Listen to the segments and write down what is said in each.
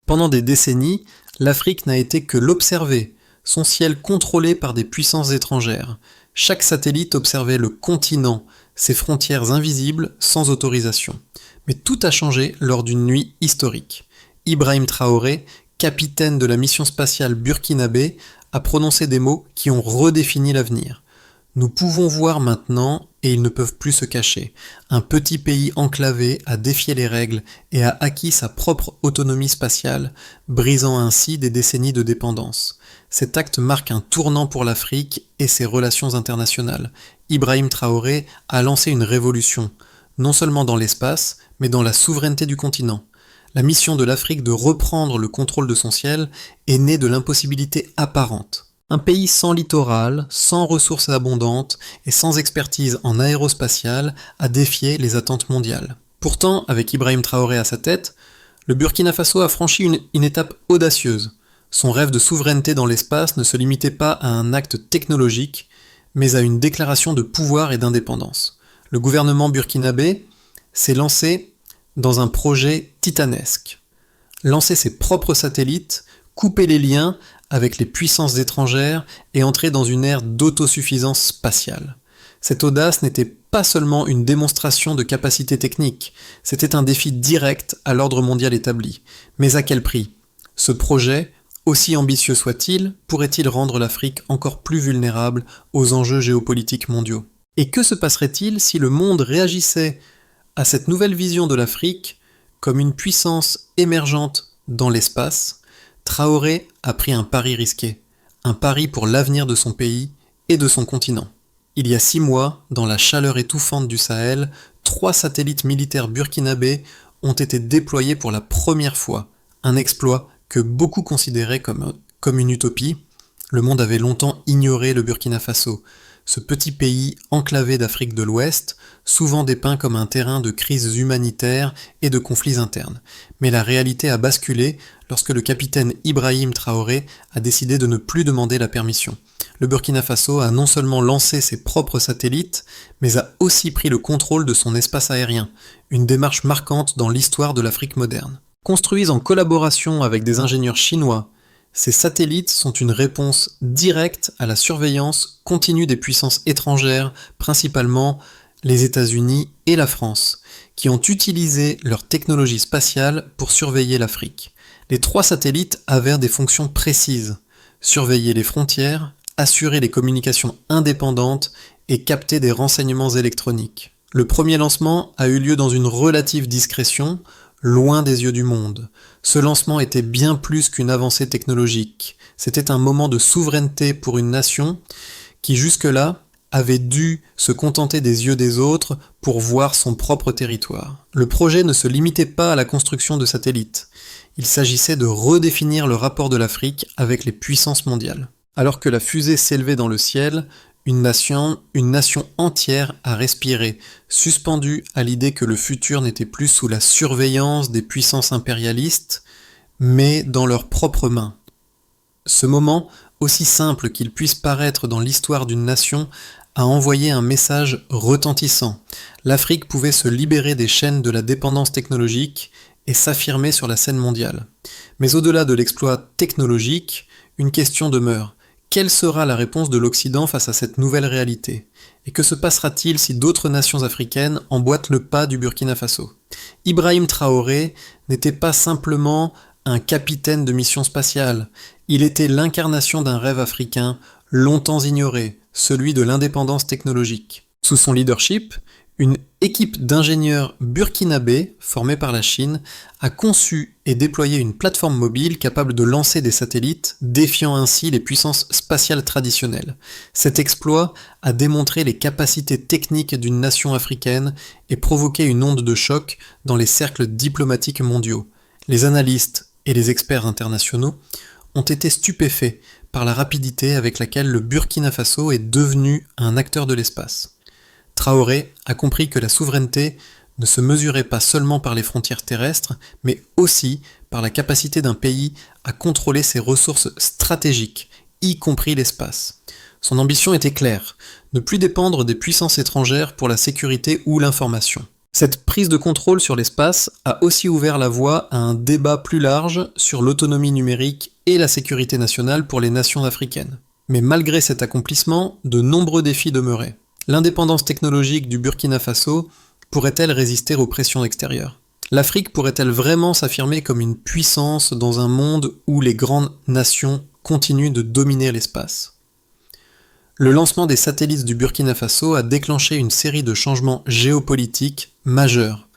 Pendant des décennies, l'Afrique n'a été que l'observer, son ciel contrôlé par des puissances étrangères. Chaque satellite observait le continent, ses frontières invisibles, sans autorisation. Mais tout a changé lors d'une nuit historique. Ibrahim Traoré, capitaine de la mission spatiale burkinabé, a prononcé des mots qui ont redéfini l'avenir. Nous pouvons voir maintenant, et ils ne peuvent plus se cacher. Un petit pays enclavé a défié les règles et a acquis sa propre autonomie spatiale, brisant ainsi des décennies de dépendance. Cet acte marque un tournant pour l'Afrique et ses relations internationales. Ibrahim Traoré a lancé une révolution, non seulement dans l'espace, mais dans la souveraineté du continent. La mission de l'Afrique de reprendre le contrôle de son ciel est née de l'impossibilité apparente. Un pays sans littoral, sans ressources abondantes et sans expertise en aérospatiale a défié les attentes mondiales. Pourtant, avec Ibrahim Traoré à sa tête, le Burkina Faso a franchi une étape audacieuse. Son rêve de souveraineté dans l'espace ne se limitait pas à un acte technologique, mais à une déclaration de pouvoir et d'indépendance. Le gouvernement burkinabé s'est lancé dans un projet titanesque. Lancer ses propres satellites, couper les liens avec les puissances étrangères et entrer dans une ère d'autosuffisance spatiale. Cette audace n'était pas seulement une démonstration de capacité technique, c'était un défi direct à l'ordre mondial établi. Mais à quel prix ? Ce projet, aussi ambitieux soit-il, pourrait-il rendre l'Afrique encore plus vulnérable aux enjeux géopolitiques mondiaux ? Et que se passerait-il si le monde réagissait à cette nouvelle vision de l'Afrique comme une puissance émergente dans l'espace? Traoré a pris un pari risqué, un pari pour l'avenir de son pays et de son continent. Il y a 6 mois, dans la chaleur étouffante du Sahel, 3 satellites militaires burkinabés ont été déployés pour la première fois, un exploit que beaucoup considéraient comme une utopie. Le monde avait longtemps ignoré le Burkina Faso, ce petit pays enclavé d'Afrique de l'Ouest, souvent dépeint comme un terrain de crises humanitaires et de conflits internes. Mais la réalité a basculé lorsque le capitaine Ibrahim Traoré a décidé de ne plus demander la permission. Le Burkina Faso a non seulement lancé ses propres satellites, mais a aussi pris le contrôle de son espace aérien, une démarche marquante dans l'histoire de l'Afrique moderne. Construits en collaboration avec des ingénieurs chinois, ces satellites sont une réponse directe à la surveillance continue des puissances étrangères, principalement les États-Unis et la France, qui ont utilisé leur technologie spatiale pour surveiller l'Afrique. Les 3 satellites avaient des fonctions précises: surveiller les frontières, assurer les communications indépendantes et capter des renseignements électroniques. Le premier lancement a eu lieu dans une relative discrétion, loin des yeux du monde. Ce lancement était bien plus qu'une avancée technologique. C'était un moment de souveraineté pour une nation qui jusque-là avait dû se contenter des yeux des autres pour voir son propre territoire. Le projet ne se limitait pas à la construction de satellites. Il s'agissait de redéfinir le rapport de l'Afrique avec les puissances mondiales. Alors que la fusée s'élevait dans le ciel, une nation entière a respiré, suspendue à l'idée que le futur n'était plus sous la surveillance des puissances impérialistes, mais dans leurs propres mains. Ce moment, aussi simple qu'il puisse paraître dans l'histoire d'une nation, a envoyé un message retentissant. L'Afrique pouvait se libérer des chaînes de la dépendance technologique et s'affirmer sur la scène mondiale. Mais au-delà de l'exploit technologique, une question demeure. Quelle sera la réponse de l'Occident face à cette nouvelle réalité ? Et que se passera-t-il si d'autres nations africaines emboîtent le pas du Burkina Faso ? Ibrahim Traoré n'était pas simplement un capitaine de mission spatiale, il était l'incarnation d'un rêve africain longtemps ignoré, celui de l'indépendance technologique. Sous son leadership, une équipe d'ingénieurs burkinabés, formée par la Chine, a conçu et déployé une plateforme mobile capable de lancer des satellites, défiant ainsi les puissances spatiales traditionnelles. Cet exploit a démontré les capacités techniques d'une nation africaine et provoqué une onde de choc dans les cercles diplomatiques mondiaux. Les analystes et les experts internationaux ont été stupéfaits par la rapidité avec laquelle le Burkina Faso est devenu un acteur de l'espace. Traoré a compris que la souveraineté ne se mesurait pas seulement par les frontières terrestres, mais aussi par la capacité d'un pays à contrôler ses ressources stratégiques, y compris l'espace. Son ambition était claire, ne plus dépendre des puissances étrangères pour la sécurité ou l'information. Cette prise de contrôle sur l'espace a aussi ouvert la voie à un débat plus large sur l'autonomie numérique et la sécurité nationale pour les nations africaines. Mais malgré cet accomplissement, de nombreux défis demeuraient. L'indépendance technologique du Burkina Faso pourrait-elle résister aux pressions extérieures ? L'Afrique pourrait-elle vraiment s'affirmer comme une puissance dans un monde où les grandes nations continuent de dominer l'espace ? Le lancement des satellites du Burkina Faso a déclenché une série de changements géopolitiques majeurs.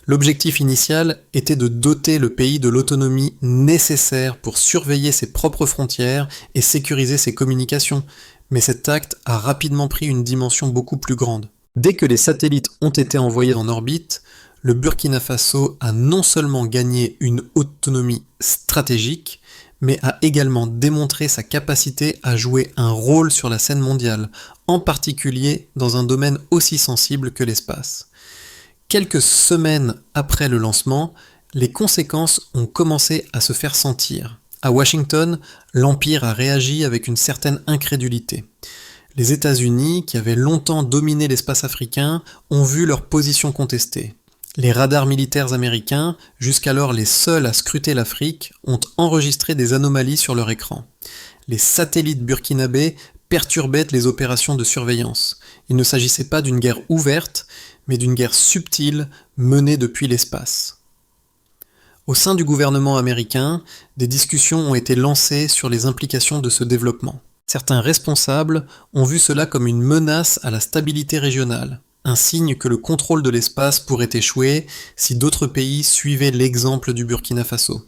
L'objectif initial était de doter le pays de l'autonomie nécessaire pour surveiller ses propres frontières et sécuriser ses communications, mais cet acte a rapidement pris une dimension beaucoup plus grande. Dès que les satellites ont été envoyés en orbite, le Burkina Faso a non seulement gagné une autonomie stratégique, mais a également démontré sa capacité à jouer un rôle sur la scène mondiale, en particulier dans un domaine aussi sensible que l'espace. Quelques semaines après le lancement, les conséquences ont commencé à se faire sentir. À Washington, l'Empire a réagi avec une certaine incrédulité. Les États-Unis, qui avaient longtemps dominé l'espace africain, ont vu leur position contestée. Les radars militaires américains, jusqu'alors les seuls à scruter l'Afrique, ont enregistré des anomalies sur leur écran. Les satellites burkinabés perturbaient les opérations de surveillance. Il ne s'agissait pas d'une guerre ouverte, mais d'une guerre subtile menée depuis l'espace. Au sein du gouvernement américain, des discussions ont été lancées sur les implications de ce développement. Certains responsables ont vu cela comme une menace à la stabilité régionale. Un signe que le contrôle de l'espace pourrait échouer si d'autres pays suivaient l'exemple du Burkina Faso.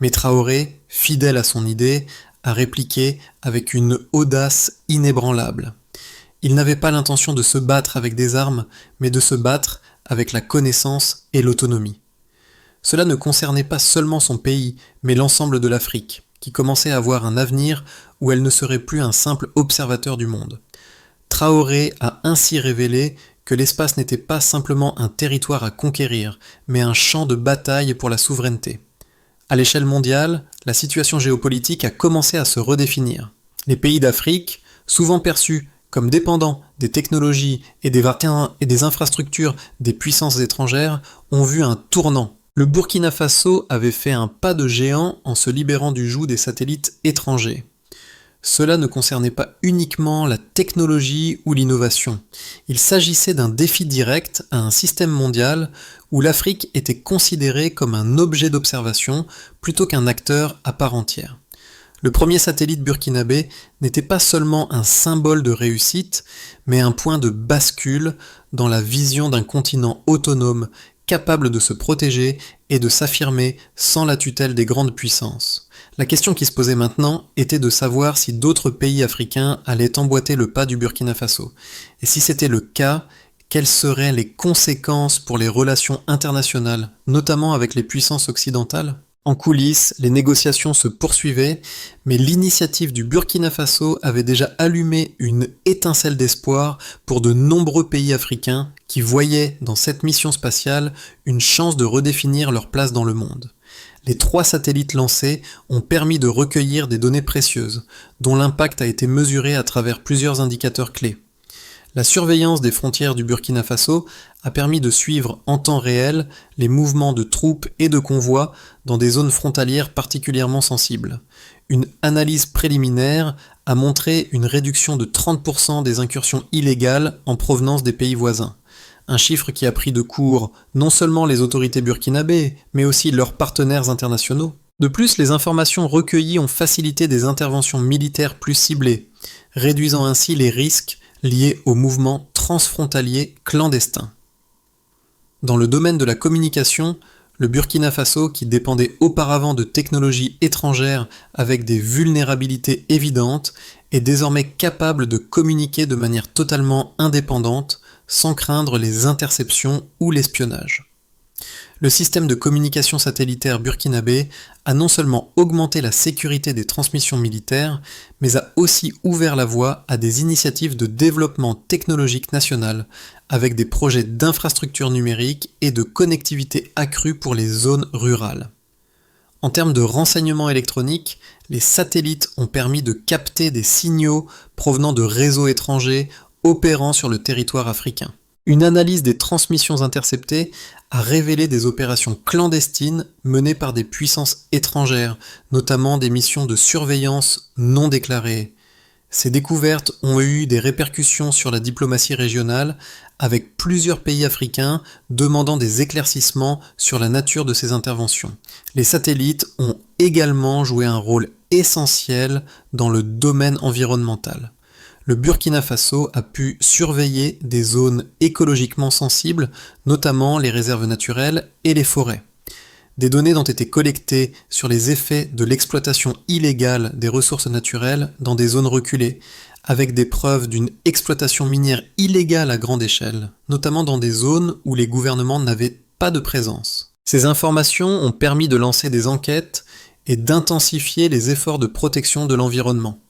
Mais Traoré, fidèle à son idée, a répliqué avec une audace inébranlable. Il n'avait pas l'intention de se battre avec des armes, mais de se battre avec la connaissance et l'autonomie. Cela ne concernait pas seulement son pays, mais l'ensemble de l'Afrique, qui commençait à voir un avenir où elle ne serait plus un simple observateur du monde. Traoré a ainsi révélé que l'espace n'était pas simplement un territoire à conquérir, mais un champ de bataille pour la souveraineté. À l'échelle mondiale, la situation géopolitique a commencé à se redéfinir. Les pays d'Afrique, souvent perçus comme dépendants des technologies et des infrastructures des puissances étrangères, ont vu un tournant. Le Burkina Faso avait fait un pas de géant en se libérant du joug des satellites étrangers. Cela ne concernait pas uniquement la technologie ou l'innovation. Il s'agissait d'un défi direct à un système mondial où l'Afrique était considérée comme un objet d'observation plutôt qu'un acteur à part entière. Le premier satellite burkinabé n'était pas seulement un symbole de réussite, mais un point de bascule dans la vision d'un continent autonome, capable de se protéger et de s'affirmer sans la tutelle des grandes puissances. La question qui se posait maintenant était de savoir si d'autres pays africains allaient emboîter le pas du Burkina Faso. Et si c'était le cas, quelles seraient les conséquences pour les relations internationales, notamment avec les puissances occidentales ? En coulisses, les négociations se poursuivaient, mais l'initiative du Burkina Faso avait déjà allumé une étincelle d'espoir pour de nombreux pays africains qui voyaient dans cette mission spatiale une chance de redéfinir leur place dans le monde. Les 3 satellites lancés ont permis de recueillir des données précieuses, dont l'impact a été mesuré à travers plusieurs indicateurs clés. La surveillance des frontières du Burkina Faso a permis de suivre en temps réel les mouvements de troupes et de convois dans des zones frontalières particulièrement sensibles. Une analyse préliminaire a montré une réduction de 30% des incursions illégales en provenance des pays voisins. Un chiffre qui a pris de court non seulement les autorités burkinabées, mais aussi leurs partenaires internationaux. De plus, les informations recueillies ont facilité des interventions militaires plus ciblées, réduisant ainsi les risques liés aux mouvements transfrontaliers clandestins. Dans le domaine de la communication, le Burkina Faso, qui dépendait auparavant de technologies étrangères avec des vulnérabilités évidentes, est désormais capable de communiquer de manière totalement indépendante, sans craindre les interceptions ou l'espionnage. Le système de communication satellitaire burkinabé a non seulement augmenté la sécurité des transmissions militaires, mais a aussi ouvert la voie à des initiatives de développement technologique national, avec des projets d'infrastructures numériques et de connectivité accrue pour les zones rurales. En termes de renseignement électronique, les satellites ont permis de capter des signaux provenant de réseaux étrangers opérant sur le territoire africain. Une analyse des transmissions interceptées a révélé des opérations clandestines menées par des puissances étrangères, notamment des missions de surveillance non déclarées. Ces découvertes ont eu des répercussions sur la diplomatie régionale, avec plusieurs pays africains demandant des éclaircissements sur la nature de ces interventions. Les satellites ont également joué un rôle essentiel dans le domaine environnemental. Le Burkina Faso a pu surveiller des zones écologiquement sensibles, notamment les réserves naturelles et les forêts. Des données ont été collectées sur les effets de l'exploitation illégale des ressources naturelles dans des zones reculées, avec des preuves d'une exploitation minière illégale à grande échelle, notamment dans des zones où les gouvernements n'avaient pas de présence. Ces informations ont permis de lancer des enquêtes et d'intensifier les efforts de protection de l'environnement.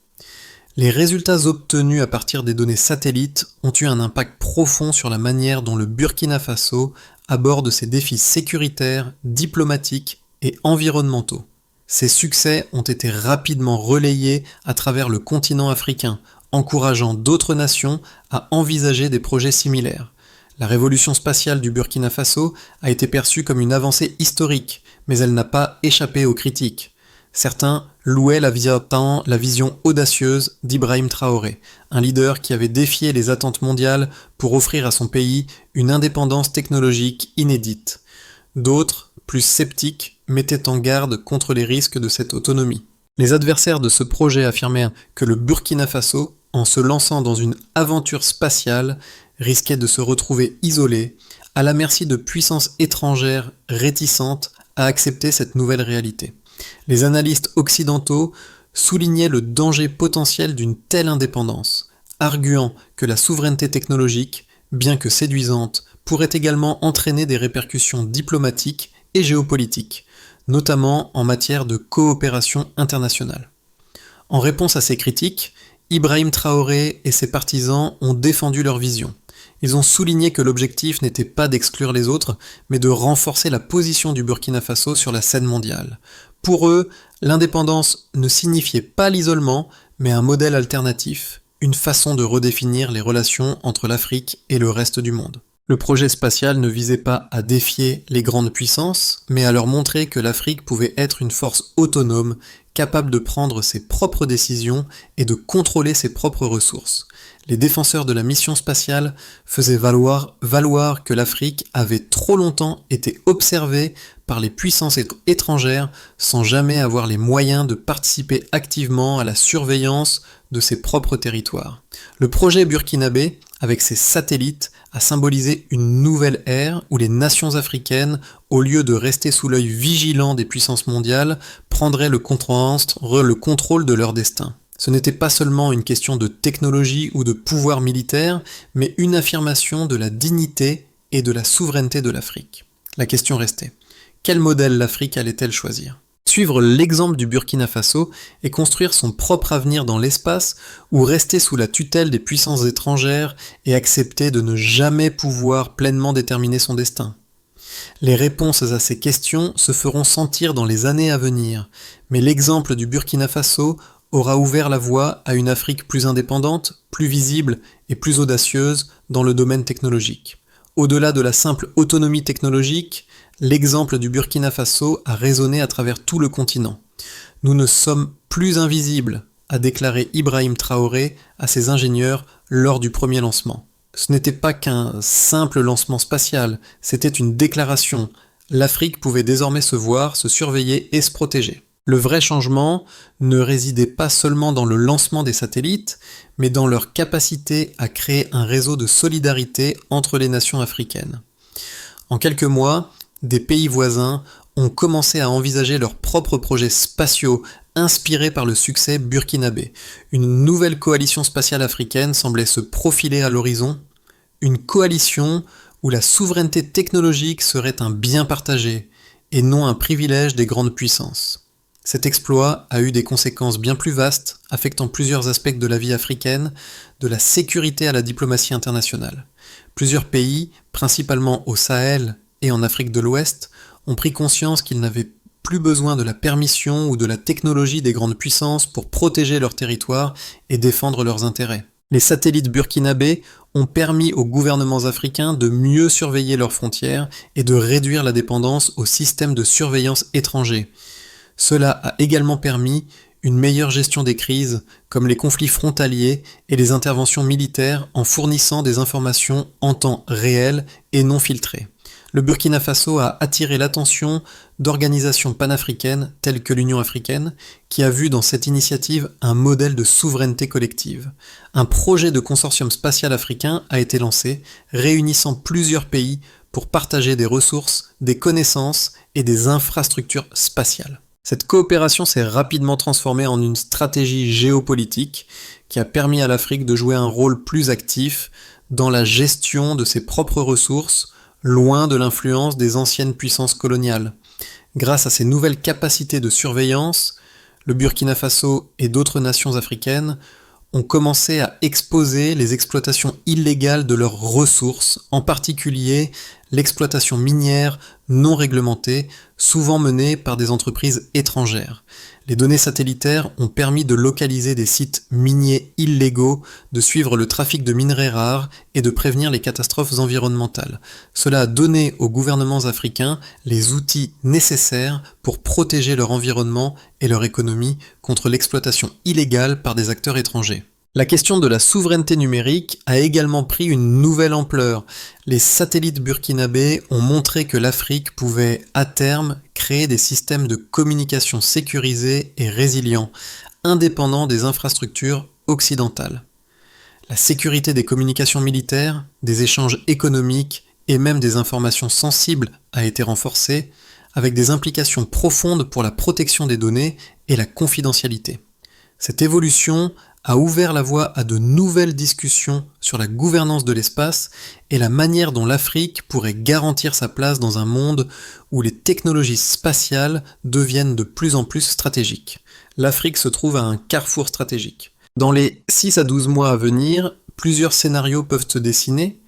Les résultats obtenus à partir des données satellites ont eu un impact profond sur la manière dont le Burkina Faso aborde ses défis sécuritaires, diplomatiques et environnementaux. Ces succès ont été rapidement relayés à travers le continent africain, encourageant d'autres nations à envisager des projets similaires. La révolution spatiale du Burkina Faso a été perçue comme une avancée historique, mais elle n'a pas échappé aux critiques. Certains louaient la vision audacieuse d'Ibrahim Traoré, un leader qui avait défié les attentes mondiales pour offrir à son pays une indépendance technologique inédite. D'autres, plus sceptiques, mettaient en garde contre les risques de cette autonomie. Les adversaires de ce projet affirmèrent que le Burkina Faso, en se lançant dans une aventure spatiale, risquait de se retrouver isolé, à la merci de puissances étrangères réticentes à accepter cette nouvelle réalité. Les analystes occidentaux soulignaient le danger potentiel d'une telle indépendance, arguant que la souveraineté technologique, bien que séduisante, pourrait également entraîner des répercussions diplomatiques et géopolitiques, notamment en matière de coopération internationale. En réponse à ces critiques, Ibrahim Traoré et ses partisans ont défendu leur vision. Ils ont souligné que l'objectif n'était pas d'exclure les autres, mais de renforcer la position du Burkina Faso sur la scène mondiale. Pour eux, l'indépendance ne signifiait pas l'isolement, mais un modèle alternatif, une façon de redéfinir les relations entre l'Afrique et le reste du monde. Le projet spatial ne visait pas à défier les grandes puissances, mais à leur montrer que l'Afrique pouvait être une force autonome, capable de prendre ses propres décisions et de contrôler ses propres ressources. Les défenseurs de la mission spatiale faisaient valoir que l'Afrique avait trop longtemps été observée par les puissances étrangères sans jamais avoir les moyens de participer activement à la surveillance de ses propres territoires. Le projet burkinabé, avec ses satellites, a symbolisé une nouvelle ère où les nations africaines, au lieu de rester sous l'œil vigilant des puissances mondiales, prendraient le contrôle de leur destin. Ce n'était pas seulement une question de technologie ou de pouvoir militaire, mais une affirmation de la dignité et de la souveraineté de l'Afrique. La question restait, quel modèle l'Afrique allait-elle choisir ? Suivre l'exemple du Burkina Faso et construire son propre avenir dans l'espace ou rester sous la tutelle des puissances étrangères et accepter de ne jamais pouvoir pleinement déterminer son destin ? Les réponses à ces questions se feront sentir dans les années à venir, mais l'exemple du Burkina Faso aura ouvert la voie à une Afrique plus indépendante, plus visible et plus audacieuse dans le domaine technologique. Au-delà de la simple autonomie technologique, l'exemple du Burkina Faso a résonné à travers tout le continent. Nous ne sommes plus invisibles, a déclaré Ibrahim Traoré à ses ingénieurs lors du premier lancement. Ce n'était pas qu'un simple lancement spatial, c'était une déclaration. L'Afrique pouvait désormais se voir, se surveiller et se protéger. Le vrai changement ne résidait pas seulement dans le lancement des satellites, mais dans leur capacité à créer un réseau de solidarité entre les nations africaines. En quelques mois, des pays voisins ont commencé à envisager leurs propres projets spatiaux inspirés par le succès burkinabé. Une nouvelle coalition spatiale africaine semblait se profiler à l'horizon, une coalition où la souveraineté technologique serait un bien partagé et non un privilège des grandes puissances. Cet exploit a eu des conséquences bien plus vastes, affectant plusieurs aspects de la vie africaine, de la sécurité à la diplomatie internationale. Plusieurs pays, principalement au Sahel et en Afrique de l'Ouest, ont pris conscience qu'ils n'avaient plus besoin de la permission ou de la technologie des grandes puissances pour protéger leur territoire et défendre leurs intérêts. Les satellites burkinabés ont permis aux gouvernements africains de mieux surveiller leurs frontières et de réduire la dépendance aux systèmes de surveillance étrangers. Cela a également permis une meilleure gestion des crises, comme les conflits frontaliers et les interventions militaires en fournissant des informations en temps réel et non filtrées. Le Burkina Faso a attiré l'attention d'organisations panafricaines telles que l'Union africaine, qui a vu dans cette initiative un modèle de souveraineté collective. Un projet de consortium spatial africain a été lancé, réunissant plusieurs pays pour partager des ressources, des connaissances et des infrastructures spatiales. Cette coopération s'est rapidement transformée en une stratégie géopolitique qui a permis à l'Afrique de jouer un rôle plus actif dans la gestion de ses propres ressources, loin de l'influence des anciennes puissances coloniales. Grâce à ces nouvelles capacités de surveillance, le Burkina Faso et d'autres nations africaines ont commencé à exposer les exploitations illégales de leurs ressources, en particulier l'exploitation minière non réglementée, souvent menée par des entreprises étrangères. Les données satellitaires ont permis de localiser des sites miniers illégaux, de suivre le trafic de minerais rares et de prévenir les catastrophes environnementales. Cela a donné aux gouvernements africains les outils nécessaires pour protéger leur environnement et leur économie contre l'exploitation illégale par des acteurs étrangers. La question de la souveraineté numérique a également pris une nouvelle ampleur. Les satellites burkinabés ont montré que l'Afrique pouvait, à terme, créer des systèmes de communication sécurisés et résilients, indépendants des infrastructures occidentales. La sécurité des communications militaires, des échanges économiques et même des informations sensibles a été renforcée, avec des implications profondes pour la protection des données et la confidentialité. Cette évolution a ouvert la voie à de nouvelles discussions sur la gouvernance de l'espace et la manière dont l'Afrique pourrait garantir sa place dans un monde où les technologies spatiales deviennent de plus en plus stratégiques. L'Afrique se trouve à un carrefour stratégique. Dans les 6 à 12 mois à venir, plusieurs scénarios peuvent se dessiner,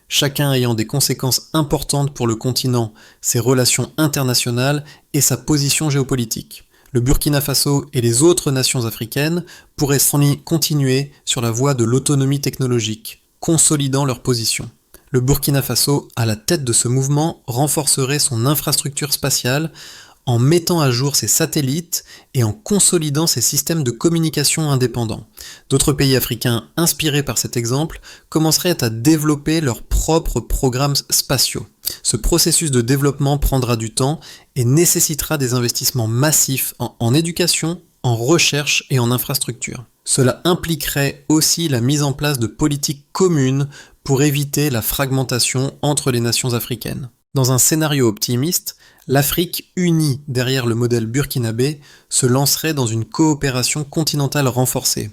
chacun ayant des conséquences importantes pour le continent, ses relations internationales et sa position géopolitique. Le Burkina Faso et les autres nations africaines pourraient continuer sur la voie de l'autonomie technologique, consolidant leur position. Le Burkina Faso, à la tête de ce mouvement, renforcerait son infrastructure spatiale en mettant à jour ses satellites et en consolidant ses systèmes de communication indépendants. D'autres pays africains, inspirés par cet exemple, commenceraient à développer leurs propres programmes spatiaux. Ce processus de développement prendra du temps et nécessitera des investissements massifs en éducation, en recherche et en infrastructure. Cela impliquerait aussi la mise en place de politiques communes pour éviter la fragmentation entre les nations africaines. Dans un scénario optimiste, l'Afrique, unie derrière le modèle burkinabé, se lancerait dans une coopération continentale renforcée.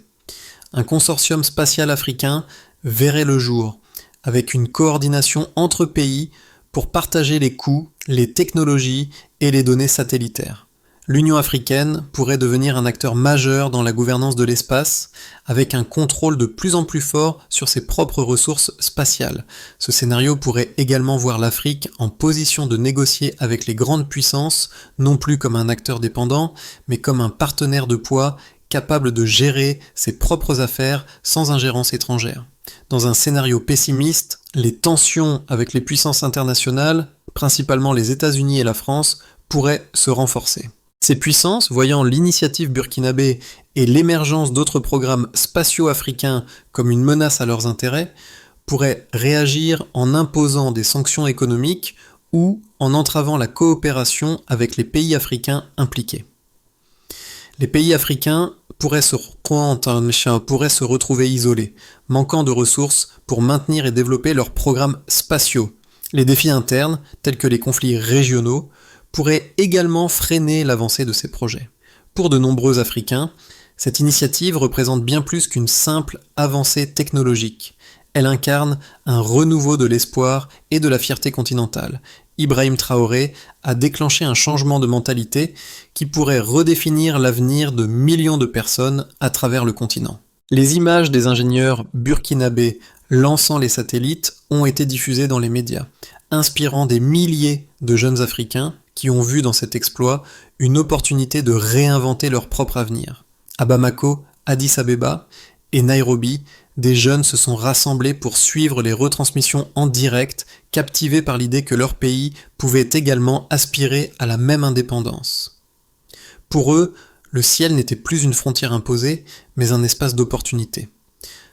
Un consortium spatial africain verrait le jour, avec une coordination entre pays pour partager les coûts, les technologies et les données satellitaires. L'Union africaine pourrait devenir un acteur majeur dans la gouvernance de l'espace, avec un contrôle de plus en plus fort sur ses propres ressources spatiales. Ce scénario pourrait également voir l'Afrique en position de négocier avec les grandes puissances, non plus comme un acteur dépendant, mais comme un partenaire de poids capable de gérer ses propres affaires sans ingérence étrangère. Dans un scénario pessimiste, les tensions avec les puissances internationales, principalement les États-Unis et la France, pourraient se renforcer. Ces puissances, voyant l'initiative burkinabé et l'émergence d'autres programmes spatiaux africains comme une menace à leurs intérêts, pourraient réagir en imposant des sanctions économiques ou en entravant la coopération avec les pays africains impliqués. Les pays africains pourraient se retrouver isolés, manquant de ressources pour maintenir et développer leurs programmes spatiaux. Les défis internes, tels que les conflits régionaux, pourrait également freiner l'avancée de ces projets. Pour de nombreux Africains, cette initiative représente bien plus qu'une simple avancée technologique. Elle incarne un renouveau de l'espoir et de la fierté continentale. Ibrahim Traoré a déclenché un changement de mentalité qui pourrait redéfinir l'avenir de millions de personnes à travers le continent. Les images des ingénieurs burkinabés lançant les satellites ont été diffusées dans les médias, inspirant des milliers de jeunes Africains qui ont vu dans cet exploit une opportunité de réinventer leur propre avenir. À Bamako, Addis Abeba et Nairobi, des jeunes se sont rassemblés pour suivre les retransmissions en direct, captivés par l'idée que leur pays pouvait également aspirer à la même indépendance. Pour eux, le ciel n'était plus une frontière imposée, mais un espace d'opportunité.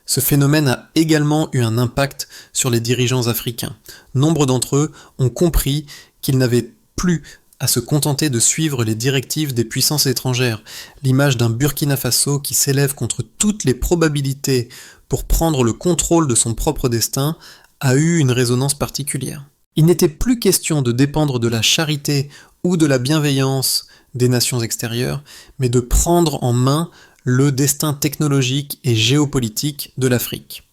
Ce phénomène a également eu un impact sur les dirigeants africains. Nombre d'entre eux ont compris qu'ils n'avaient plus à se contenter de suivre les directives des puissances étrangères. L'image d'un Burkina Faso qui s'élève contre toutes les probabilités pour prendre le contrôle de son propre destin a eu une résonance particulière. Il n'était plus question de dépendre de la charité ou de la bienveillance des nations extérieures, mais de prendre en main le destin technologique et géopolitique de l'Afrique.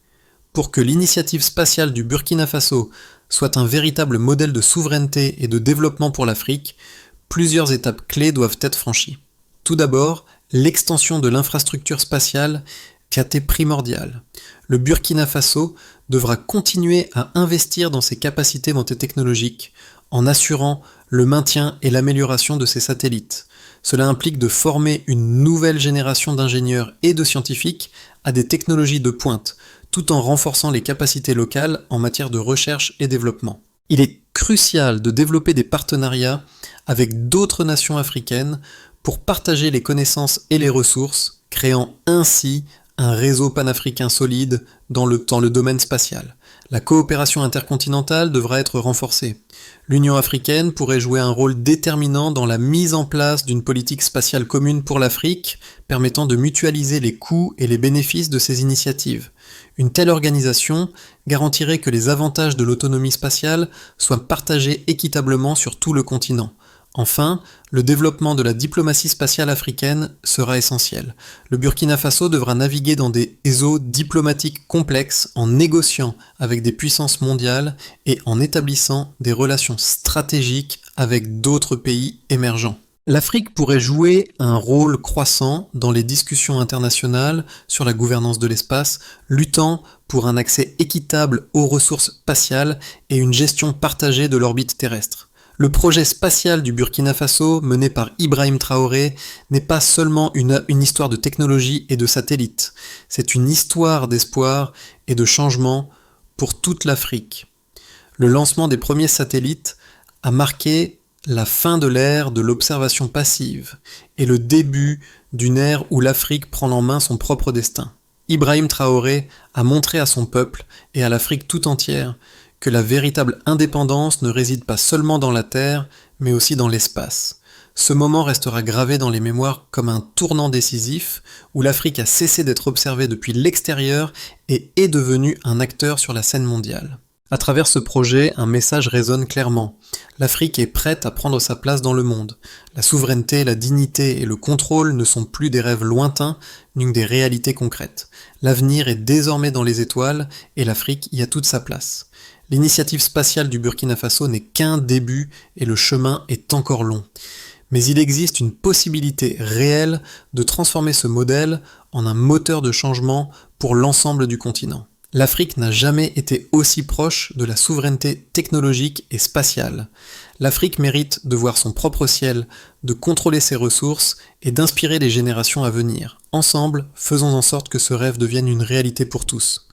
Pour que l'initiative spatiale du Burkina Faso soit un véritable modèle de souveraineté et de développement pour l'Afrique, plusieurs étapes clés doivent être franchies. Tout d'abord, l'extension de l'infrastructure spatiale qui a été primordiale. Le Burkina Faso devra continuer à investir dans ses capacités technologiques en assurant le maintien et l'amélioration de ses satellites. Cela implique de former une nouvelle génération d'ingénieurs et de scientifiques à des technologies de pointe, tout en renforçant les capacités locales en matière de recherche et développement. Il est crucial de développer des partenariats avec d'autres nations africaines pour partager les connaissances et les ressources, créant ainsi un réseau panafricain solide dans le domaine spatial. La coopération intercontinentale devra être renforcée. L'Union africaine pourrait jouer un rôle déterminant dans la mise en place d'une politique spatiale commune pour l'Afrique, permettant de mutualiser les coûts et les bénéfices de ces initiatives. Une telle organisation garantirait que les avantages de l'autonomie spatiale soient partagés équitablement sur tout le continent. Enfin, le développement de la diplomatie spatiale africaine sera essentiel. Le Burkina Faso devra naviguer dans des eaux diplomatiques complexes en négociant avec des puissances mondiales et en établissant des relations stratégiques avec d'autres pays émergents. L'Afrique pourrait jouer un rôle croissant dans les discussions internationales sur la gouvernance de l'espace, luttant pour un accès équitable aux ressources spatiales et une gestion partagée de l'orbite terrestre. Le projet spatial du Burkina Faso, mené par Ibrahim Traoré, n'est pas seulement une histoire de technologie et de satellites. C'est une histoire d'espoir et de changement pour toute l'Afrique. Le lancement des premiers satellites a marqué la fin de l'ère de l'observation passive et le début d'une ère où l'Afrique prend en main son propre destin. Ibrahim Traoré a montré à son peuple et à l'Afrique tout entière que la véritable indépendance ne réside pas seulement dans la terre, mais aussi dans l'espace. Ce moment restera gravé dans les mémoires comme un tournant décisif, où l'Afrique a cessé d'être observée depuis l'extérieur et est devenue un acteur sur la scène mondiale. À travers ce projet, un message résonne clairement. L'Afrique est prête à prendre sa place dans le monde. La souveraineté, la dignité et le contrôle ne sont plus des rêves lointains, mais des réalités concrètes. L'avenir est désormais dans les étoiles et l'Afrique y a toute sa place. L'initiative spatiale du Burkina Faso n'est qu'un début et le chemin est encore long. Mais il existe une possibilité réelle de transformer ce modèle en un moteur de changement pour l'ensemble du continent. L'Afrique n'a jamais été aussi proche de la souveraineté technologique et spatiale. L'Afrique mérite de voir son propre ciel, de contrôler ses ressources et d'inspirer les générations à venir. Ensemble, faisons en sorte que ce rêve devienne une réalité pour tous.